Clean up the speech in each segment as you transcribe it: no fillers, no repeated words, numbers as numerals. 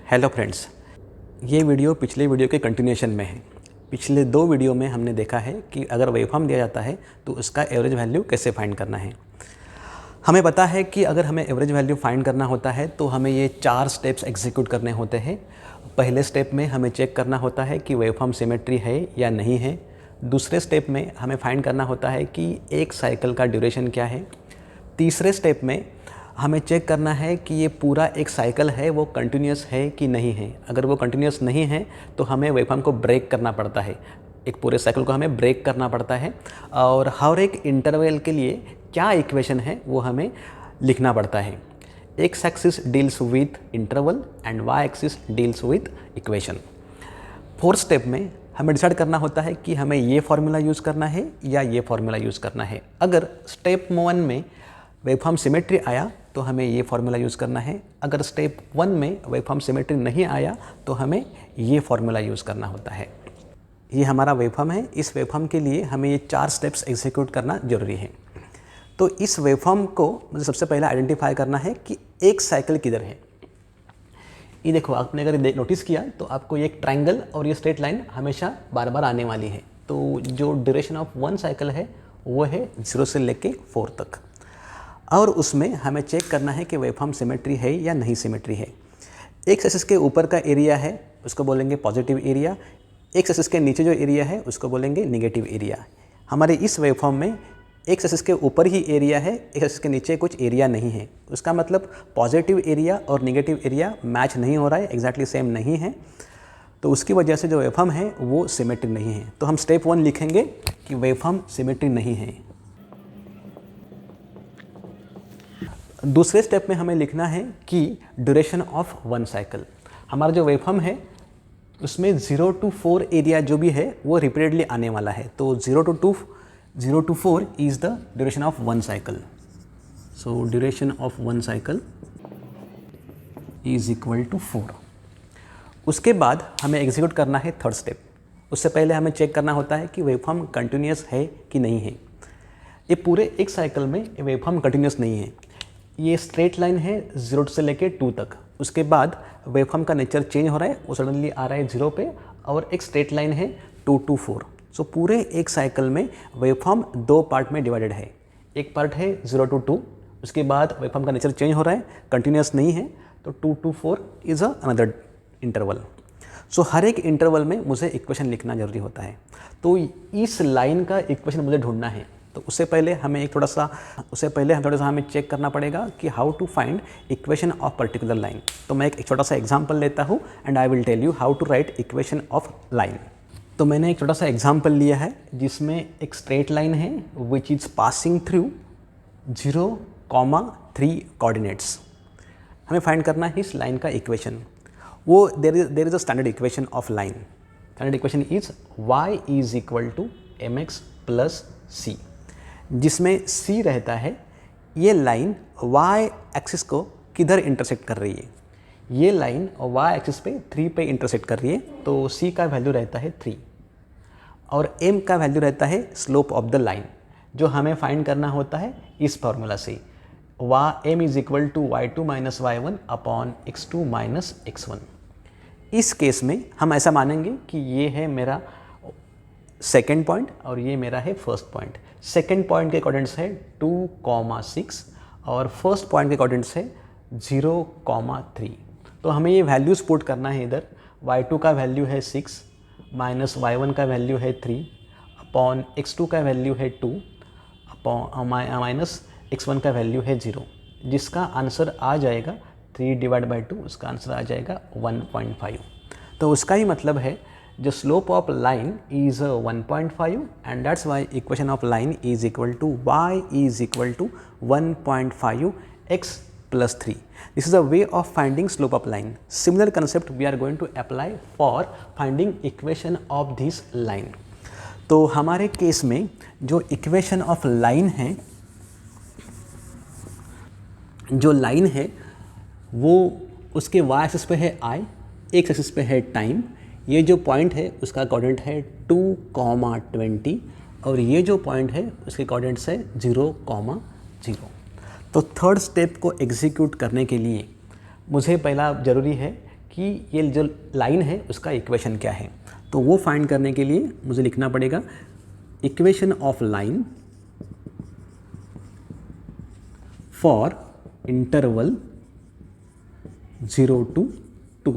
Hello friends, ये video पिछले video के कंटिन्यूएशन में है। पिछले 2 वीडियो में हमने देखा है कि अगर वेवफॉर्म दिया जाता है तो उसका एवरेज वैल्यू कैसे फाइंड करना है। हमें पता है कि अगर हमें एवरेज वैल्यू फाइंड करना होता है तो हमें ये 4 स्टेप्स एग्जीक्यूट करने होते हैं। पहले स्टेप में हमें चेक करना होता है कि वेवफॉर्म सिमेट्री है या नहीं है। दूसरे स्टेप में हमें फाइंड करना होता है कि एक साइकिल का ड्यूरेशन क्या है। तीसरे स्टेप में हमें चेक करना है कि ये पूरा एक साइकिल है वो कंटिन्यूस है कि नहीं है। अगर वो कंटिन्यूस नहीं है तो हमें वेवफॉर्म को ब्रेक करना पड़ता है, एक पूरे साइकिल को हमें ब्रेक करना पड़ता है और हर एक इंटरवल के लिए क्या इक्वेशन है वो हमें लिखना पड़ता है। X axis deals with interval and y axis deals with equation. Fourth step में हमें डिसाइड करना होता है कि हमें ये फार्मूला यूज़ करना है या ये फार्मूला यूज़ करना है। अगर स्टेप 1 में वेवफॉर्म सिमेट्री आया तो हमें ये फार्मूला यूज़ करना है। अगर स्टेप 1 में वेवफॉर्म सिमेट्री नहीं आया तो हमें ये फार्मूला यूज़ करना होता है। ये हमारा वेवफॉर्म है। इस वेवफॉर्म के लिए हमें ये 4 स्टेप्स एग्जीक्यूट करना ज़रूरी है। तो इस वेवफॉर्म को मुझे सबसे पहले आइडेंटिफाई करना है कि एक साइकिल किधर है। ये देखो, आपने अगर नोटिस किया तो आपको ये एक ट्रायंगल और ये स्ट्रेट लाइन हमेशा बार बार आने वाली है। तो जो ड्यूरेशन ऑफ 1 साइकिल है वो है 0 से लेके 4 तक, और उसमें हमें चेक करना है कि वेवफॉर्म सिमेट्री है या नहीं सिमेट्री है। एक्स एक्सिस के ऊपर का एरिया है उसको बोलेंगे पॉजिटिव एरिया, एक्स एक्सिस के नीचे जो एरिया है उसको बोलेंगे नेगेटिव एरिया। हमारे इस वेवफॉर्म में एक्स एक्सिस के ऊपर ही एरिया है, एक्स एक्सिस के नीचे कुछ एरिया नहीं है। उसका मतलब पॉजिटिव एरिया और नेगेटिव एरिया मैच नहीं हो रहा है, एग्जैक्टली सेम नहीं है। तो उसकी वजह से जो वेवफॉर्म है वो सिमेट्री नहीं है। तो हम स्टेप 1 लिखेंगे कि वेवफॉर्म सिमेट्री नहीं है। दूसरे स्टेप में हमें लिखना है कि ड्यूरेशन ऑफ 1 साइकिल। हमारा जो वेवफॉर्म है उसमें 0 to 4 एरिया जो भी है वो रिपीटेडली आने वाला है। तो 0 to 4 is the duration of 1 cycle. So duration of 1 cycle is equal to 4। उसके बाद हमें एग्जीक्यूट करना है थर्ड स्टेप। उससे पहले हमें चेक करना होता है कि वेवफॉर्म कंटिन्यूस है कि नहीं है। ये पूरे एक साइकिल में वेवफॉर्म कंटिन्यूस नहीं है। ये स्ट्रेट लाइन है 0 से लेके 2 तक। उसके बाद वेवफॉर्म का नेचर चेंज हो रहा है, वो सडनली आ रहा है 0 पे, और एक स्ट्रेट लाइन है 2 to 4। सो पूरे एक साइकिल में वेवफॉर्म 2 पार्ट में डिवाइडेड है। एक पार्ट है 0 to 2, उसके बाद वेवफॉर्म का नेचर चेंज हो रहा है, कंटिन्यूस नहीं है, तो 2 to 4 इज़ अनदर इंटरवल। सो हर एक इंटरवल में मुझे इक्वेशन लिखना जरूरी होता है। तो इस लाइन का इक्वेशन मुझे ढूंढना है। तो उससे पहले हमें थोड़ा सा हमें चेक करना पड़ेगा कि how to find equation of particular line. तो मैं एक छोटा सा एग्जांपल लेता हूँ and I will tell you how to write equation of line. तो मैंने एक छोटा सा एग्जांपल लिया है जिसमें एक स्ट्रेट लाइन है which is passing through 0,3 coordinates. हमें फाइंड करना है इस लाइन का इक्वेशन। वो there is a standard equation of line. Standard equation is y is equal to mx plus c, जिसमें c रहता है ये लाइन y एक्सिस को किधर इंटरसेक्ट कर रही है। ये लाइन y एक्सिस पे 3 पे इंटरसेक्ट कर रही है, तो c का वैल्यू रहता है 3 और m का वैल्यू रहता है स्लोप ऑफ द लाइन, जो हमें फाइंड करना होता है इस फॉर्मूला से। m is equal to y2 minus y1 upon x2 minus x1। इस केस में हम ऐसा मानेंगे कि ये है मेरा सेकेंड पॉइंट और ये मेरा है फर्स्ट पॉइंट। सेकेंड पॉइंट के कोऑर्डिनेट्स है 2,6 और फर्स्ट पॉइंट के कोऑर्डिनेट्स है 0,3। तो हमें ये वैल्यूज पुट करना है इधर। y2 का वैल्यू है 6 माइनस y1 का वैल्यू है 3 अपॉन x2 का वैल्यू है 2 अपॉन माइनस x1 का वैल्यू है 0, जिसका आंसर आ जाएगा 3 डिवाइड बाई 2, उसका आंसर आ जाएगा 1.5। तो उसका ही मतलब है the slope of line is 1.5 and that's why equation of line is equal to y is equal to 1.5 x plus 3. This is a way of finding slope of line. Similar concept we are going to apply for finding equation of this line. तो हमारे case में जो equation of line है, जो line है वो उसके y axis पे है i, x एक्सिस पे है टाइम। ये जो पॉइंट है उसका कोऑर्डिनेट है 2,20 और ये जो पॉइंट है उसके कोऑर्डिनेट्स है 0,0। तो थर्ड स्टेप को एग्जीक्यूट करने के लिए मुझे पहला ज़रूरी है कि ये जो लाइन है उसका इक्वेशन क्या है। तो वो फाइंड करने के लिए मुझे लिखना पड़ेगा equation of line for interval 0 to 2।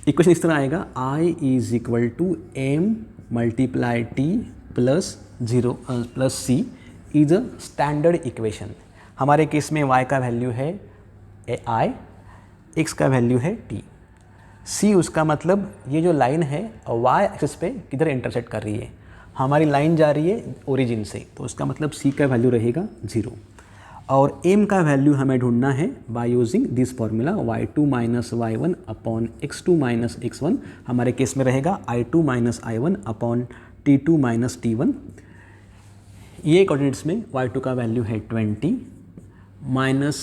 Equation इस तरह आएगा, I is equal to m multiply t plus C is a standard equation. हमारे केस में y का वैल्यू है I, x का वैल्यू है t, C उसका मतलब ये जो लाइन है y एक्सिस पे किधर इंटरसेक्ट कर रही है। हमारी लाइन जा रही है ओरिजिन से, तो उसका मतलब C का वैल्यू रहेगा 0। और m का वैल्यू हमें ढूंढना है by using this formula y2 minus y1 upon x2 minus x1। हमारे केस में रहेगा i2 minus i1 upon t2 minus t1। ये कोऑर्डिनेट्स में y2 का वैल्यू है 20 माइनस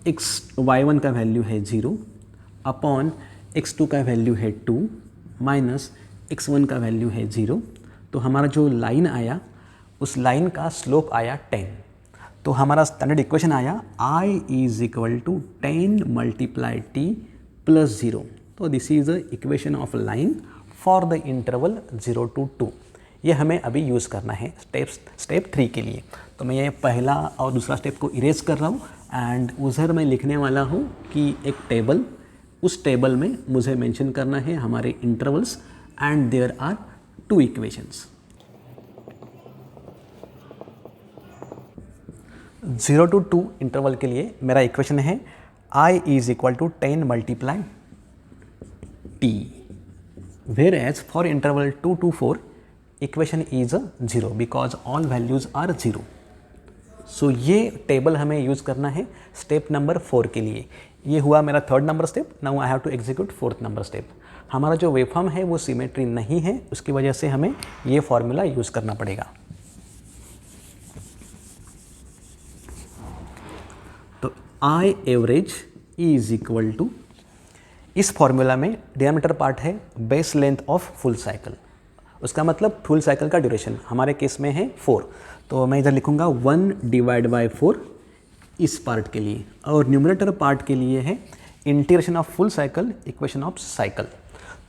y1 का वैल्यू है 0 अपॉन x2 का वैल्यू है 2 माइनस x1 का वैल्यू है 0। तो हमारा जो लाइन आया उस लाइन का स्लोप आया 10। तो हमारा स्टैंडर्ड इक्वेशन आया I is equal to 10 multiply t plus 0। तो this is the equation of line for the interval 0 to 2। ये हमें अभी यूज़ करना है स्टेप 3 के लिए। तो मैं ये पहला और दूसरा स्टेप को इरेज कर रहा हूँ एंड उधर मैं लिखने वाला हूँ कि एक टेबल, उस टेबल में मुझे मेंशन करना है हमारे intervals and there are 2 equations. 0 to 2 interval के लिए मेरा इक्वेशन है I is equal to 10 multiply t, whereas for interval 2 to 4 equation is 0 because all values are 0। So ये टेबल हमें यूज़ करना है स्टेप नंबर 4 के लिए। ये हुआ मेरा 3rd number step. Now I have to execute 4th number step. हमारा जो वेवफॉर्म है वो सिमेट्री नहीं है, उसकी वजह से हमें ये फॉर्मूला यूज़ करना पड़ेगा। तो I average is equal to, इस फॉर्मूला में डिनोमिनेटर पार्ट है base length of full cycle, उसका मतलब फुल साइकिल का ड्यूरेशन हमारे केस में है 4। तो मैं इधर लिखूंगा 1 डिवाइड बाय 4 इस पार्ट के लिए, और न्यूमरेटर पार्ट के लिए है integration of full cycle equation of cycle.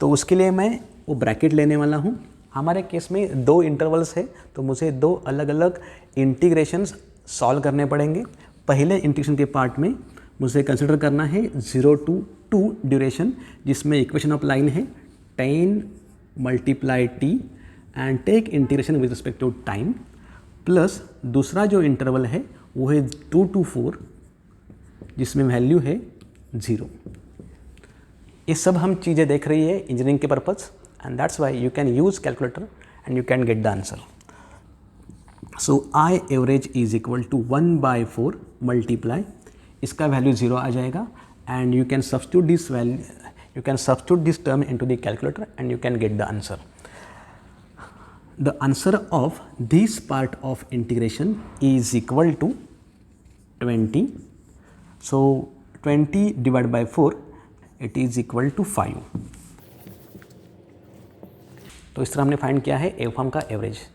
तो उसके लिए मैं वो ब्रैकेट लेने वाला हूँ। हमारे केस में 2 इंटरवल्स है, तो मुझे 2 अलग अलग इंटीग्रेशंस सॉल्व करने पड़ेंगे। पहले इंटीग्रेशन के पार्ट में मुझे कंसिडर करना है 0 to 2 ड्यूरेशन, जिसमें इक्वेशन ऑफ लाइन है 10 multiply t and take integration with respect to time, plus दूसरा जो इंटरवल है वो है 2 to 4 जिसमें वैल्यू है 0। ये सब हम चीज़ें देख रही है इंजीनियरिंग के purpose, and that's why you can use calculator and you can get the answer. So I average is equal to 1/4 multiply, इसका वैल्यू 0 आ जाएगा and you can substitute this value, you can substitute this term into the calculator and you can get the answer. The answer of this part of integration is equal to 20. So 20 divided by 4, it is equal to 5. तो इस तरह हमने find किया है waveform का average.